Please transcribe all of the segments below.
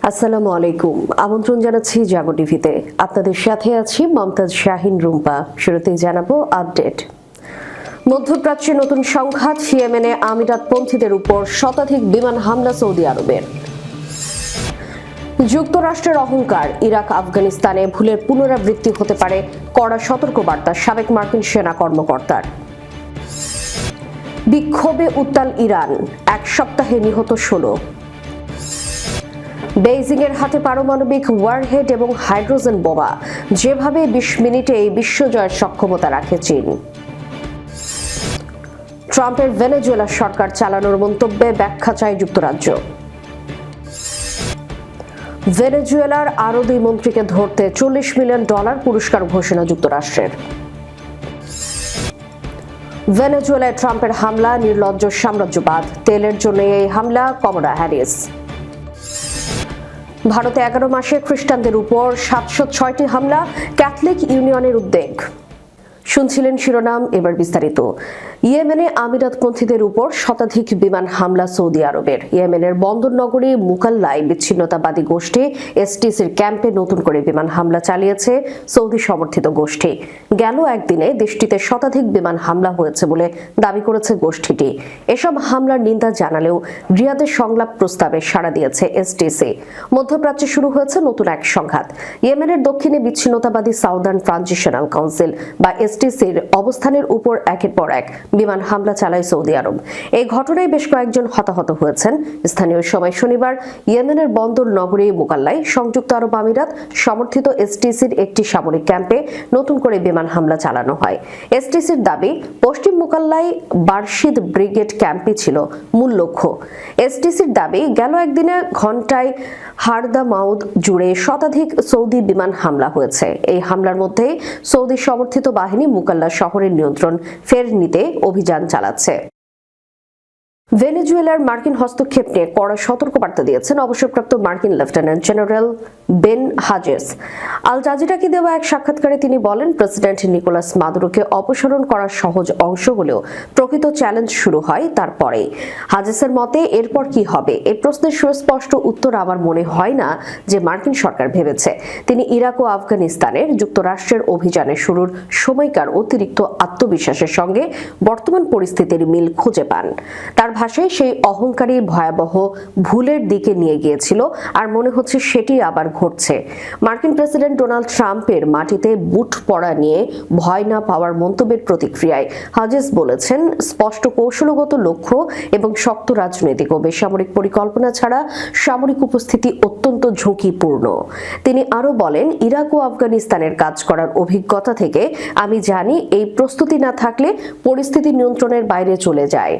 আসসালামু আলাইকুম। আমন্ত্রণ জানাচ্ছি জাগো টিভিতে। আপনাদের সাথে আছি মমতাজ শাহিন রুম্পা। শুরুতেই জানাবো আপডেট। মধ্যপ্রাচ্যে নতুন সংঘাত, ইয়েমেনে আমিরাতপন্থীদের উপর শতাধিক বিমান হামলা সৌদি আরবের। যুক্তরাষ্ট্রের অহংকার, ইরাক আফগানিস্তানে ভুলের পুনরাবৃত্তি হতে পারে, কড়া সতর্কবার্তা সাবেক মার্কিন সেনা কর্মকর্তার। বিক্ষোভে উত্তাল ইরান, এক সপ্তাহে নিহত 16। বেইজিংয়ের হাতে পারমাণবিক ওয়ারহেড এবং হাইড্রোজেন বোমা, যেভাবে 20 মিনিটে এই বিশ্বজয়ের সক্ষমতা রাখে চীন। ট্রাম্পের ভেনেজুয়েলা সরকার চালানোর মন্তব্যে ব্যাখ্যা চায় যুক্তরাজ্য। ভেনেজুয়েলার আরও 2 মন্ত্রীকে ধরতে $40 মিলিয়ন পুরস্কার ঘোষণা যুক্তরাষ্ট্রের। ভেনেজুয়েলায় ট্রাম্পের হামলা নির্লজ্জ সাম্রাজ্যবাদ, তেলের জন্য এই হামলা, কমলা হ্যারিস। ভারতে 11 মাসে খ্রিস্টানদের উপর 706টি হামলা, ক্যাথলিক ইউনিয়নের উদ্বেগ। শুনছিলেন শিরোনাম, এবার বিস্তারিত। ইয়েমেনে আমিরাতপন্থীদের উপর শতাধিক বিমান হামলা সৌদি আরবের। ইয়েমেনের বন্দর নগরী মুকাল্লায় বিচ্ছিন্নতাবাদী গোষ্ঠী এসটিসির ক্যাম্পে নতুন করে বিমান হামলা চালিয়েছে সৌদি সমর্থিত গোষ্ঠী। গেল একদিনে দেশটিতে শতাধিক বিমান হামলা হয়েছে বলে দাবি করেছে গোষ্ঠীটি। এসব হামলার নিন্দা জানালেও রিয়াদের সংলাপ প্রস্তাবে সাড়া দিয়েছে এসটিসি। মধ্যপ্রাচ্যে শুরু হয়েছে নতুন এক সংঘাত। ইয়েমেনের দক্ষিণে বিচ্ছিন্নতাবাদী সাউদার্ন ট্রানজিশনাল কাউন্সিল বা এসটিসির অবস্থানের উপর একের পর এক বিমান হামলা চালায় সৌদি আরব। এই ঘটনায় বেশ কয়েকজন হতাহত হয়েছেন। স্থানীয় সময় শনিবার ইয়েমেনের বন্দর নগরী মুকাল্লায় সংযুক্ত আরব আমিরাত সমর্থিত এসটিসির একটি সামরিক ক্যাম্পে নতুন করে বিমান হামলা চালানো হয়। এসটিসির দাবি, পশ্চিম মুকাল্লায় বারশিদ ব্রিগেড ক্যাম্পই ছিল মূল লক্ষ্য। এসটিসির দাবি, গেল একদিনে ঘন্টায় হারদামাউদ জুড়ে শতাধিক সৌদি বিমান হামলা হয়েছে। এই হামলার মধ্যে সৌদি সমর্থিত বাহিনী মুকাল্লা শহরের নিয়ন্ত্রণ ফের নিতে অভিযান চালাচ্ছে। ভেনেজুয়েলার মার্কিন হস্তক্ষেপ নিয়ে কড়া সতর্কবার্তা দিয়েছেন অবসরপ্রাপ্ত মার্কিন লেফটেন্যান্ট জেনারেল বেন হাজেস। আল জাজিরাকে দেওয়া এক সাক্ষাৎকারে তিনি বলেন, প্রেসিডেন্ট নিকোলাস মাদুরোকে অপসারণ করার সহজ অংশ হলেও প্রকৃত চ্যালেঞ্জ শুরু হয় তারপরেই। হাজেসের মতে এরপর কি হবে এই প্রশ্নের সুস্পষ্ট উত্তর আমার মনে হয় না যে মার্কিন সরকার ভেবেছে। তিনি ইরাক ও আফগানিস্তানের যুক্তরাষ্ট্রের অভিযানের শুরুর সময়কার অতিরিক্ত আত্মবিশ্বাসের সঙ্গে বর্তমান পরিস্থিতির মিল খুঁজে পান। তার ভাষায় সেই অহংকারী ভয়াবহ ভুলের দিকে নিয়ে গিয়েছিল, আর মনে হচ্ছে সেটি আবার ঘটছে। মার্কিন প্রেসিডেন্ট ডোনাল্ড ট্রাম্পের মাটিতে বুট পড়া নিয়ে ভয় না পাওয়ার মন্তব্যের প্রতিক্রিয়ায় হাজেস বলেছেন, স্পষ্ট কৌশলগত লক্ষ্য এবং শক্ত রাজনৈতিক ও বেসামরিক পরিকল্পনা ছাড়া সামরিক উপস্থিতি অত্যন্ত ঝুঁকিপূর্ণ। তিনি আরও বলেন, ইরাক ও আফগানিস্তানের কাজ করার অভিজ্ঞতা থেকে আমি জানি এই প্রস্তুতি না থাকলে পরিস্থিতি নিয়ন্ত্রণের বাইরে চলে যায়।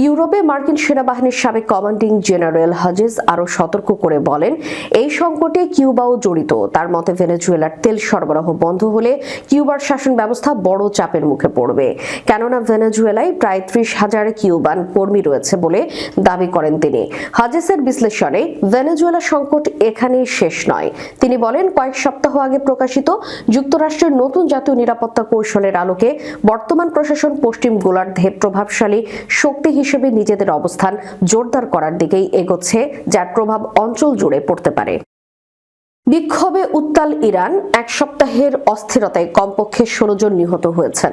ইউরোপে মার্কিন সেনাবাহিনীর সাবেক কমান্ডিং জেনারেল হাজেস আরও সতর্ক করে বলেন, এই সংকটে কিউবাও জড়িত। তার মতে ভেনেজুয়েলার তেল সরবরাহ বন্ধ হলে কিউবার শাসন ব্যবস্থা বড় চাপের মুখে পড়বে, কেননা ভেনেজুয়েলায় প্রায় 30,000 কিউবান কর্মী রয়েছে বলে দাবি করেন তিনি। হাজেসের বিশ্লেষণে ভেনেজুয়েলা সংকট এখানেই শেষ নয়। তিনি বলেন, কয়েক সপ্তাহ আগে প্রকাশিত যুক্তরাষ্ট্রের নতুন জাতীয় নিরাপত্তা কৌশলের আলোকে বর্তমান প্রশাসন পশ্চিম গোলার্ধে প্রভাবশালী শক্তি হিসেবে নিজেদের অবস্থান জোরদার করার দিকেই এগোচ্ছে, যার প্রভাব অঞ্চল জুড়ে পড়তে পারে। বিক্ষোভে উত্তাল ইরান, এক সপ্তাহের অস্থিরতায় কমপক্ষে 16 জন নিহত হয়েছেন।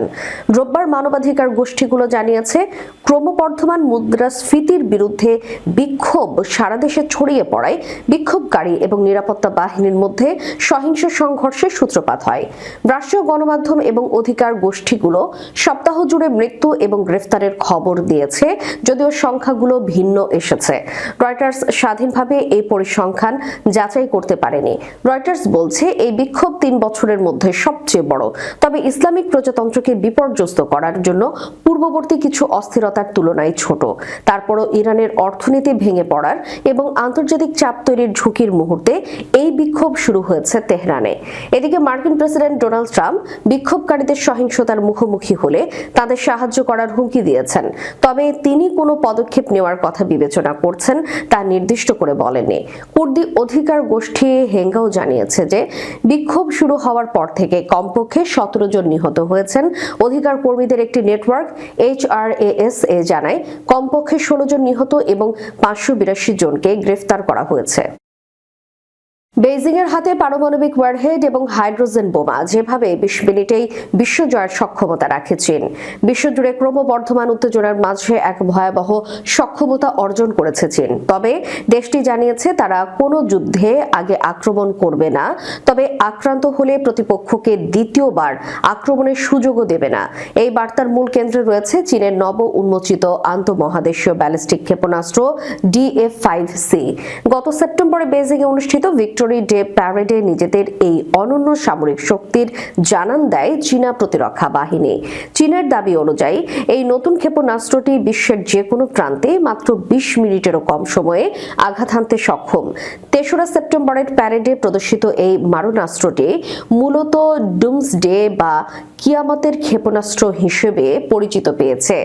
রোববার মানবাধিকার গোষ্ঠীগুলো জানিয়েছে, ক্রমবর্ধমান মুদ্রাস্ফীতির বিরুদ্ধে বিক্ষোভ সারা দেশে ছড়িয়ে পড়ায় বিক্ষোভকারী এবং নিরাপত্তা বাহিনীর মধ্যে সহিংস সংঘর্ষের সূত্রপাত হয়। রাষ্ট্রীয় গণমাধ্যম এবং অধিকার গোষ্ঠীগুলো সপ্তাহ জুড়ে মৃত্যু এবং গ্রেফতারের খবর দিয়েছে, যদিও সংখ্যাগুলো ভিন্ন এসেছে। রয়টার্স স্বাধীনভাবে এই পরিসংখ্যান যাচাই করতে পারেনি। রয়টার্স বলছে, এই বিক্ষোভ 3 বছরের মধ্যে সবচেয়ে বড়। তবে ইসলামিক প্রজাতন্ত্রকে বিপর্যস্ত করার জন্য পূর্ববর্তী কিছু অস্থিরতার তুলনায় ছোট। তারপরও ইরানের অর্থনীতি ভেঙে পড়ার এবং আন্তর্জাতিক চাপ তৈরির ঝুঁকির মুহূর্তে এই বিক্ষোভ শুরু হয়েছে তেহরানে। এদিকে মার্কিন প্রেসিডেন্ট ডোনাল্ড ট্রাম্প বিক্ষোভকারীদের সহিংসতার মুখোমুখি হলে তাদের সাহায্য করার হুমকি দিয়েছেন, তবে তিনি কোনো পদক্ষেপ নেওয়ার কথা বিবেচনা করছেন তা নির্দিষ্ট করে বলেননি। কুর্দি অধিকার গোষ্ঠী হেঙ্গাও জানিয়েছে যে বিক্ষোভ শুরু হওয়ার পর থেকে কমপক্ষে 17 জন নিহত হয়েছেন। অধিকার কর্মীদের একটি নেটওয়ার্ক HRAS জানায়, কমপক্ষে 16 জন নিহত এবং 582 জনকে গ্রেফতার করা হয়েছে। বেইজিং এর হাতে পারমাণবিক ওয়ারহেড এবং হাইড্রোজেন বোমা, যেভাবে 20 মিনিটেই বিশ্বজয়ের সক্ষমতা রাখে চীন। বিশ্বজুড়ে ক্রমবর্ধমান উত্তেজনার মাঝে এক ভয়াবহ সক্ষমতা অর্জন করেছে চীন। তবে দেশটি জানিয়েছে তারা কোনো যুদ্ধে আগে আক্রমণ করবে না, তবে আক্রান্ত হলে প্রতিপক্ষকে দ্বিতীয়বার আক্রমণের সুযোগও দেবে না। এই বার্তার মূল কেন্দ্রে রয়েছে চীনের নব উন্মোচিত আন্তঃমহাদেশীয় ব্যালিস্টিক ক্ষেপণাস্ত্র DF-5C। গত সেপ্টেম্বরে বেইজিং এ অনুষ্ঠিত ভিক্টোরি ডে প্যারেডে নিজেদের এই অনন্য সামরিক শক্তির জানান দেয় চীনা প্রতিরক্ষা বাহিনী। চীনের দাবি অনুযায়ী এই নতুন ক্ষেপণাস্ত্রটি বিশ্বের যে কোনো প্রান্তে মাত্র 20 মিনিটেরও কম সময়ে আঘাত হানতে সক্ষম। 3রা সেপ্টেম্বরের প্যারেডে প্রদর্শিত এই মারণাস্ত্রটি মূলত ডুমসডে বা কিয়ামতের ক্ষেপণাস্ত্র হিসেবে পরিচিত পেয়েছে।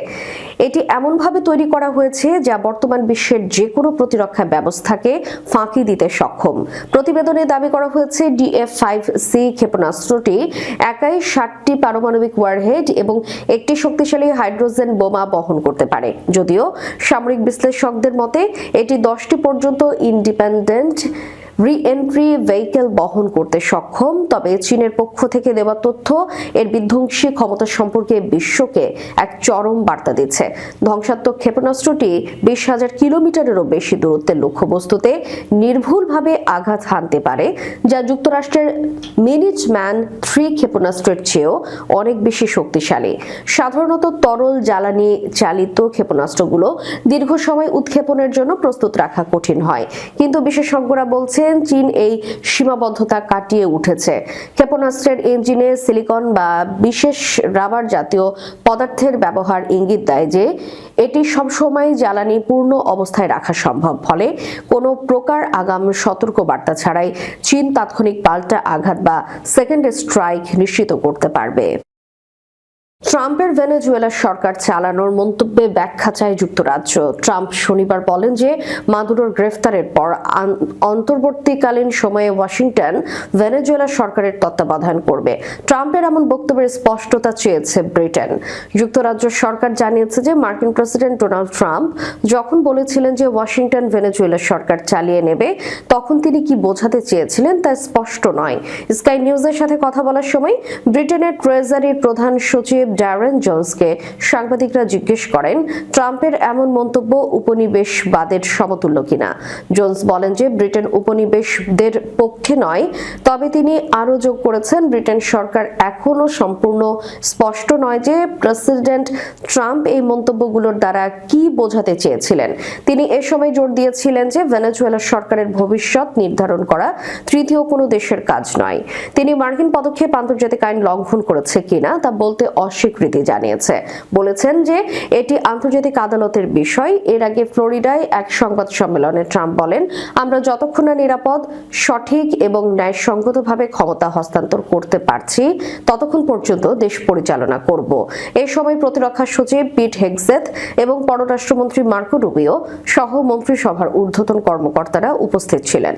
এটি এমনভাবে তৈরি করা হয়েছে যা বর্তমান বিশ্বের যে কোনো প্রতিরক্ষা ব্যবস্থাকে ফাঁকি দিতে সক্ষম। প্রতিবেদনে দাবি করা হয়েছে DF-5C ক্ষেপণাস্ত্রটি একাই 60টি পারমাণবিক ওয়ারহেড এবং একটি শক্তিশালী হাইড্রোজেন বোমা বহন করতে পারে। যদিও সামরিক বিশ্লেষকদের মতে এটি 10টি পর্যন্ত ইন্ডিপেন্ডেন্ট রি-এন্ট্রি ভেহিকেল বহন করতে সক্ষম। তবে চীনের পক্ষ থেকে দেওয়া তথ্য এর বিধ্বংসী ক্ষমতা সম্পর্কে বিশ্বকে এক চরম বার্তা দিচ্ছে। ধ্বংসাত্মক ক্ষেপণাস্ত্রটি 20,000 কিলোমিটারেরও বেশি দূরত্বের লক্ষ্যবস্তুতে নির্ভুলভাবে আঘাত হানতে পারে, যা যুক্তরাষ্ট্রের মিনিটম্যান 3 ক্ষেপণাস্ত্রের চেয়েও অনেক বেশি শক্তিশালী। সাধারণত তরল জ্বালানি চালিত ক্ষেপণাস্ত্রগুলো দীর্ঘ সময় উৎক্ষেপণের জন্য প্রস্তুত রাখা কঠিন হয়, কিন্তু বিশেষজ্ঞরা বলছেন চীন এই সীমাবদ্ধতা কাটিয়ে উঠেছে। ক্ষেপণাস্ত্রের ইঞ্জিনে সিলিকন বা বিশেষ রাবার জাতীয় পদার্থের ব্যবহার ইঙ্গিত দেয় যে এটি সবসময় জ্বালানি পূর্ণ অবস্থায় রাখা সম্ভব। ফলে কোনো প্রকার আগাম সতর্ক বার্তা ছাড়াই চীন তাৎক্ষণিক পাল্টা আঘাত বা সেকেন্ড স্ট্রাইক নিশ্চিত করতে পারবে। ট্রাম্পের ভেনেজুয়েলা সরকার চালানোর মন্তব্যে ব্যাখ্যা চায় যুক্তরাজ্য। ট্রাম্প শনিবার বলেন যে মাদুরোর গ্রেফতারের পর অন্তর্বর্তীকালীন সময়ে ওয়াশিংটন ভেনেজুয়েলা সরকারের তত্ত্বাবধান করবে। ট্রাম্পের এমন বক্তব্যের স্পষ্টতা চেয়েছে ব্রিটেন। যুক্তরাজ্য সরকার জানিয়েছে যে মার্কিন প্রেসিডেন্ট ডোনাল্ড ট্রাম্প যখন বলেছিলেন যে ওয়াশিংটন ভেনেজুয়েলা সরকার চালিয়ে নেবে, তখন তিনি কি বোঝাতে চেয়েছিলেন তা স্পষ্ট নয়। স্কাই নিউজের সাথে কথা বলার সময় ব্রিটেনের ট্রেজারির প্রধান সচিব ড্যারেন জোন্সকে সাংবাদিকরা জিজ্ঞেস করেন ট্রাম্পের এমন মন্তব্য উপনিবেশবাদের সমতুল্য কিনা। জোন্স বলেন যে ব্রিটেন উপনিবেশদের পক্ষে নয়, তবে তিনি আরও যোগ করেছেন ব্রিটেন সরকার এখনো সম্পূর্ণ স্পষ্ট নয় যে প্রেসিডেন্ট ট্রাম্প এই মন্তব্যগুলোর দ্বারা কি বোঝাতে চেয়েছিলেন। তিনি এ সময় জোর দিয়েছিলেন যে ভেনেজুয়েলা সরকারের ভবিষ্যৎ নির্ধারণ করা তৃতীয় কোনো দেশের কাজ নয়। তিনি মার্কিন পদক্ষেপ আন্তর্জাতিক আইন লঙ্ঘন করেছে কিনা তা বলতে অস্বীকৃতি জানিয়েছে। বলেছেন যে এটি আন্তর্জাতিক আদালতের বিষয়। এর আগে ফ্লোরিডায় এক সংবাদ সম্মেলনে ট্রাম্প বলেন, আমরা যতক্ষণ না নিরাপদ, সঠিক এবং ন্যায়সঙ্গতভাবে ক্ষমতা হস্তান্তর করতে পারছি ততক্ষণ পর্যন্ত দেশ পরিচালনা করব। এই সময় প্রতিরক্ষা সচিব পিট হেগসেথ এবং পররাষ্ট্রমন্ত্রী মার্কো রুবিও সহ মন্ত্রিসভার ঊর্ধ্বতন কর্মকর্তারা উপস্থিত ছিলেন।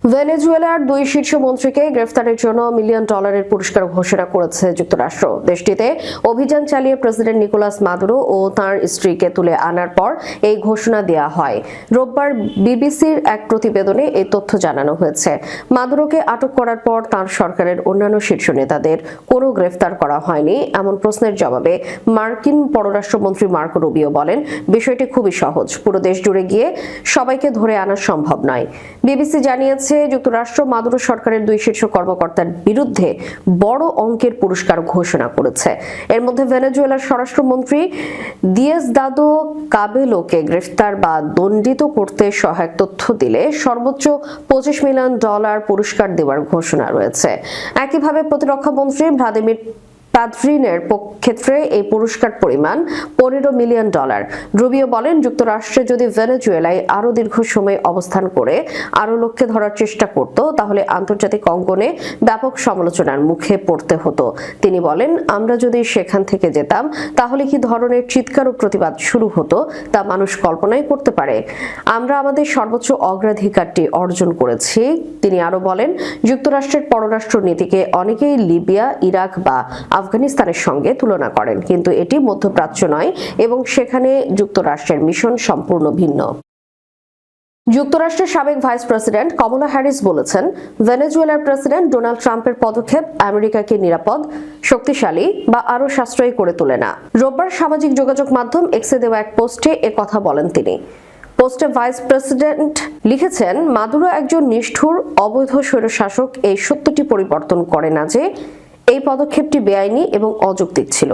ভেনেজুয়েলার 2 শীর্ষ মন্ত্রীকে গ্রেফতারের জন্য $1 মিলিয়ন পুরস্কার ঘোষণা করেছে যুক্তরাষ্ট্র। দেশটিতে অভিযান চালিয়ে প্রেসিডেন্ট নিকোলাস মাদুরো ও তাঁর স্ত্রীকে তুলে আনার পর এই ঘোষণা দেওয়া হয়। রোববার বিবিসির এক প্রতিবেদনে এই তথ্য জানানো হয়েছে। মাদুরোকে আটক করার পর তাঁর সরকারের অন্যান্য শীর্ষ নেতাদের কোনো গ্রেফতার করা হয়নি এমন প্রশ্নের জবাবে মার্কিন পররাষ্ট্রমন্ত্রী মার্কো রুবিও বলেন, বিষয়টি খুবই সহজ, পুরো দেশ জুড়ে গিয়ে সবাইকে ধরে আনা সম্ভব নয়। বিবিসি জানিয়েছে যুক্তরাষ্ট্র মাদুরো সরকারের 2 শীর্ষ কর্মকর্তার বিরুদ্ধে বড় অঙ্কের পুরস্কার ঘোষণা করেছে। এর মধ্যে ভেনেজুয়েলার স্বরাষ্ট্রমন্ত্রী দিয়েজদাদো কাবেলোকে গ্রেফতার বা দণ্ডিত করতে সহায়ক তথ্য দিলে সর্বোচ্চ $25 মিলিয়ন পুরস্কার দেওয়ার ঘোষণা রয়েছে। একইভাবে প্রতিরক্ষা মন্ত্রী ভ্লাদিমির পাদ্রিনের ক্ষেত্রে এই পুরস্কার পরিমাণ $15 মিলিয়ন। রুবিও বলেন, যুক্তরাষ্ট্রে যদি ভেনেজুয়েলায় আরো দীর্ঘ সময় অবস্থান করে আরো লোককে ধরার চেষ্টা করত, তাহলে আন্তর্জাতিক অঙ্গনে ব্যাপক সমালোচনার মুখে পড়তে হতো। তিনি বলেন, আমরা যদি সেখান থেকে যেতাম তাহলে কি ধরনের চিৎকার ও প্রতিবাদ শুরু হতো তা মানুষ কল্পনাই করতে পারে। আমরা আমাদের সর্বোচ্চ অগ্রাধিকারটি অর্জন করেছি। তিনি আরো বলেন, যুক্তরাষ্ট্রের পররাষ্ট্র নীতিকে অনেকেই লিবিয়া, ইরাক বা আফগানিস্তানের সঙ্গে তুলনা করেন, কিন্তু এটি মধ্যপ্রাচ্য নয় এবং সেখানে যুক্তরাষ্ট্রের মিশন সম্পূর্ণ ভিন্ন। যুক্তরাষ্ট্রের সাবেক ভাইস প্রেসিডেন্ট কমলা হ্যারিস বলেছেন, ভেনেজুয়েলার প্রেসিডেন্ট ডোনাল্ড ট্রাম্পের পদক্ষেপ আমেরিকাকে নিরাপদ, শক্তিশালী বা আরও সাশ্রয়ী করে তোলে না। রোববার সামাজিক যোগাযোগ মাধ্যম এক্সে দেওয়া এক পোস্টে কথা বলেন তিনি। পোস্টে ভাইস প্রেসিডেন্ট লিখেছেন, মাদুরো একজন নিষ্ঠুর, অবৈধ স্বৈরশাসক। এই সত্যটি পরিবর্তন করে না যে এই পদক্ষেপটি বেআইনি এবং অযৌক্তিক ছিল।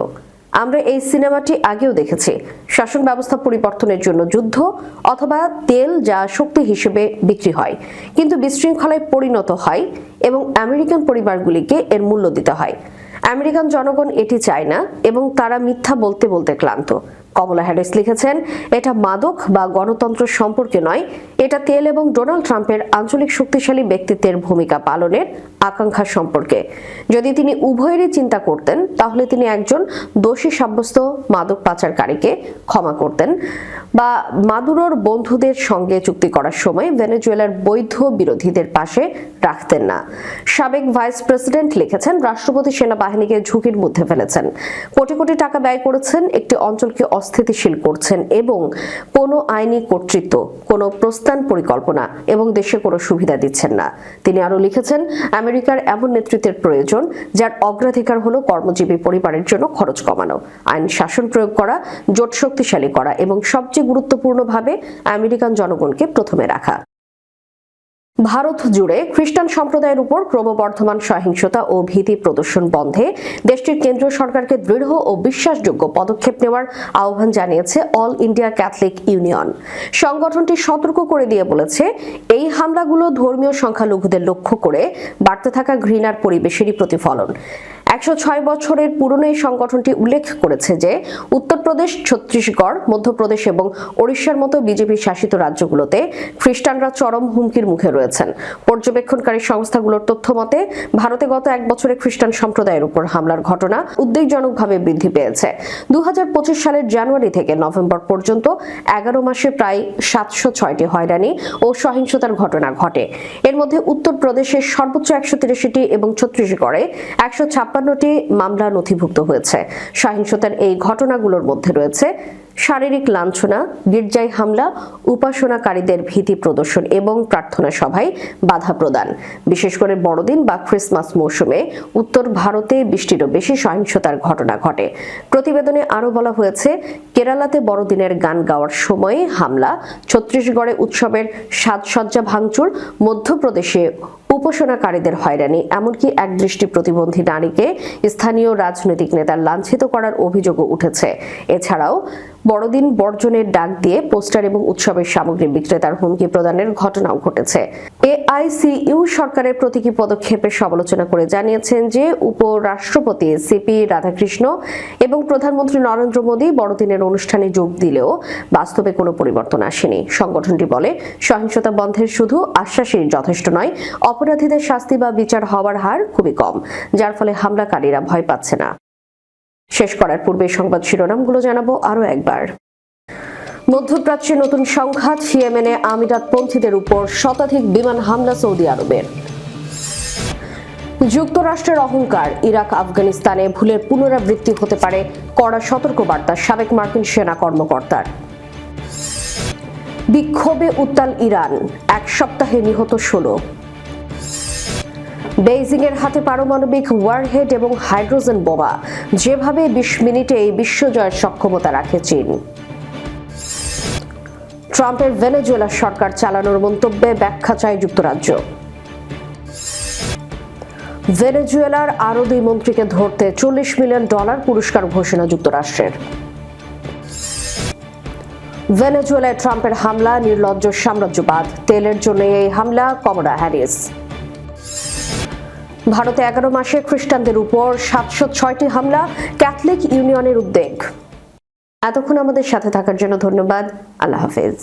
আমরা এই সিনেমাটি আগেও দেখেছি, শাসন ব্যবস্থা পরিবর্তনের জন্য যুদ্ধ অথবা তেল যা শক্তি হিসেবে বিক্রি হয় কিন্তু বিশৃঙ্খলায় পরিণত হয় এবং আমেরিকান পরিবারগুলিকে এর মূল্য দিতে হয়। আমেরিকান জনগণ এটি চায় না এবং তারা মিথ্যা বলতে বলতে ক্লান্ত। কমলা হ্যারিস লিখেছেন, এটা মাদক বা গণতন্ত্র সম্পর্কে নয়, এটা তেল এবং ডোনাল্ড ট্রাম্পের আঞ্চলিক শক্তিশালী ব্যক্তিত্বের ভূমিকা পালনের আকাঙ্ক্ষা সম্পর্কে। যদি তিনি উভয়েরই চিন্তা করতেন তাহলে তিনি একজন দোষী সাব্যস্ত মাদক পাচারকারীকে ক্ষমা করতেন বা মাদুরোর বন্ধুদের সঙ্গে চুক্তি করার সময় ভেনেজুয়েলার বৈধ বিরোধীদের পাশে রাখতেন না। সাবেক ভাইস প্রেসিডেন্ট লিখেছেন, রাষ্ট্রপতি সেনাবাহিনীকে ঝুঁকির মধ্যে ফেলেছেন, কোটি কোটি টাকা ব্যয় করেছেন, একটি অঞ্চলকে অস্থিতিশীল করছেন এবং কোনো আইনি কর্তৃত্ব, কোনো প্রস্থান পরিকল্পনা এবং দেশে কোনো সুবিধা দিচ্ছেন না। তিনি আরো লিখেছেন, আমেরিকার এমন নেতৃত্বের প্রয়োজন যার অগ্রাধিকার হলো কর্মজীবী পরিবারের জন্য খরচ কমানো, আইন শাসন প্রয়োগ করা, জোট শক্তিশালী করা এবং সবচেয়ে গুরুত্বপূর্ণভাবে আমেরিকান জনগণকে প্রথমে রাখা। ভারত জুড়ে খ্রিস্টান সম্প্রদায়ের উপর ক্রমবর্ধমান সহিংসতা ও ভীতি প্রদর্শন বন্ধে দেশটির কেন্দ্রীয় সরকারকে দৃঢ় ও বিশ্বাসযোগ্য পদক্ষেপ নেওয়ার আহ্বান জানিয়েছে অল ইন্ডিয়া ক্যাথলিক ইউনিয়ন। সংগঠনটি সতর্ক করে দিয়ে বলেছে, এই হামলাগুলো ধর্মীয় সংখ্যালঘুদের লক্ষ্য করে বাড়তে থাকা ঘৃণার পরিবেশেরই প্রতিফলন। 106 বছরের পুরনো এই সংগঠনটি উল্লেখ করেছে যে উত্তরপ্রদেশ, ছত্তিশগড়, মধ্যপ্রদেশ এবং ওড়িশার মতো বিজেপি শাসিত রাজ্যগুলোতে খ্রিস্টানরা চরম হুমকির মুখে রয়েছেন। পর্যবেক্ষণকারী সংস্থাগুলোর তথ্য মতে, ভারতে গত 1 বছরে খ্রিস্টান সম্প্রদায়ের উপর হামলার ঘটনা উদ্বেগজনকভাবে বৃদ্ধি পেয়েছে। 2025 সালের জানুয়ারি থেকে নভেম্বর পর্যন্ত 11 মাসে প্রায় 706টি হয়রানি ও সহিংসতার ঘটনা ঘটে। এর মধ্যে উত্তরপ্রদেশে সর্বোচ্চ 183টি এবং ছত্তিশগড়ে 156টি মামলা নথিভুক্ত হয়েছে। সহিংসতার এই ঘটনাগুলোর মধ্যে রয়েছে শারীরিক লাঞ্ছনা, গির্জায় হামলা, উপাসনাকারীদের ভীতি প্রদর্শন এবং প্রার্থনা সভায় বাধা প্রদান। বিশেষ করে বড়দিন বা ক্রিসমাস মৌসুমে উত্তর ভারতে 20টিরও বেশি সহিংসতার ঘটনা ঘটে। প্রতিবেদনে আরও বলা হয়েছে, কেরালাতে বড়দিনের গান গাওয়ার সময় হামলা, ছত্তিশগড়ে উৎসবের সাজসজ্জা ভাঙচুর, মধ্যপ্রদেশে উপাসনাকারীদের হয়রানি, এমনকি এক দৃষ্টি প্রতিবন্ধী নারীকে স্থানীয় রাজনৈতিক নেতা লাঞ্ছিত করার অভিযোগও উঠেছে। এছাড়াও বড়দিন বর্জনের ডাক দিয়ে পোস্টার এবং উৎসবের সামগ্রী বিক্রেতার হুমকি প্রদানের ঘটনাও ঘটেছে। এআইসিইউ সরকারের প্রতীকী পদক্ষেপের সমালোচনা করে জানিয়েছেন যে উপরাষ্ট্রপতি সিপি রাধাকৃষ্ণ এবং প্রধানমন্ত্রী নরেন্দ্র মোদী বড়দিনের অনুষ্ঠানে যোগ দিলেও বাস্তবে কোনো পরিবর্তন আসেনি। সংগঠনটি বলে, সহিংসতা বন্ধের শুধু আশ্বাসই যথেষ্ট নয়, অপরাধীদের শাস্তি বা বিচার হওয়ার হার খুবই কম, যার ফলে হামলাকারীরা ভয় পাচ্ছে না। শেষ করার পূর্বে সংবাদ শিরোনামগুলো জানাবো আরো একবার। মধ্যপ্রাচ্যে নতুন সংঘাত, ইয়েমেনে আমিরাতপন্থীদের উপর শতাধিক বিমান হামলা সৌদি আরবের। যুক্তরাষ্ট্রের অহংকার, ইরাক আফগানিস্তানে ভুলের পুনরাবৃত্তি হতে পারে, কড়া সতর্কবার্তা সাবেক মার্কিন সেনা কর্মকর্তার। বিক্ষোভে উত্তাল ইরান, 1 সপ্তাহে নিহত 16। বেইজিং এর হাতে পারমাণবিক ওয়ারহেড এবং হাইড্রোজেন বোমা, যেভাবে 20 মিনিটেই বিশ্বজয়ের সক্ষমতা রাখে চীন। ট্রাম্পের ভেনেজুয়েলা সরকার চালানোর মন্তব্যে ব্যাখ্যা চায় যুক্তরাজ্য। ভেনেজুয়েলার আরও 2 মন্ত্রীকে ধরতে $40 মিলিয়ন পুরস্কার ঘোষণা যুক্তরাষ্ট্রের। ভেনেজুয়েলায় ট্রাম্পের হামলা নির্লজ্জ সাম্রাজ্যবাদ, তেলের জন্য এই হামলা, কমলা হ্যারিস। ভারতে 11 মাসে খ্রিস্টানদের উপর 706টি হামলা, ক্যাথলিক ইউনিয়নের উদ্বেগ। এতক্ষণ আমাদের সাথে থাকার জন্য ধন্যবাদ। আল্লাহ হাফেজ।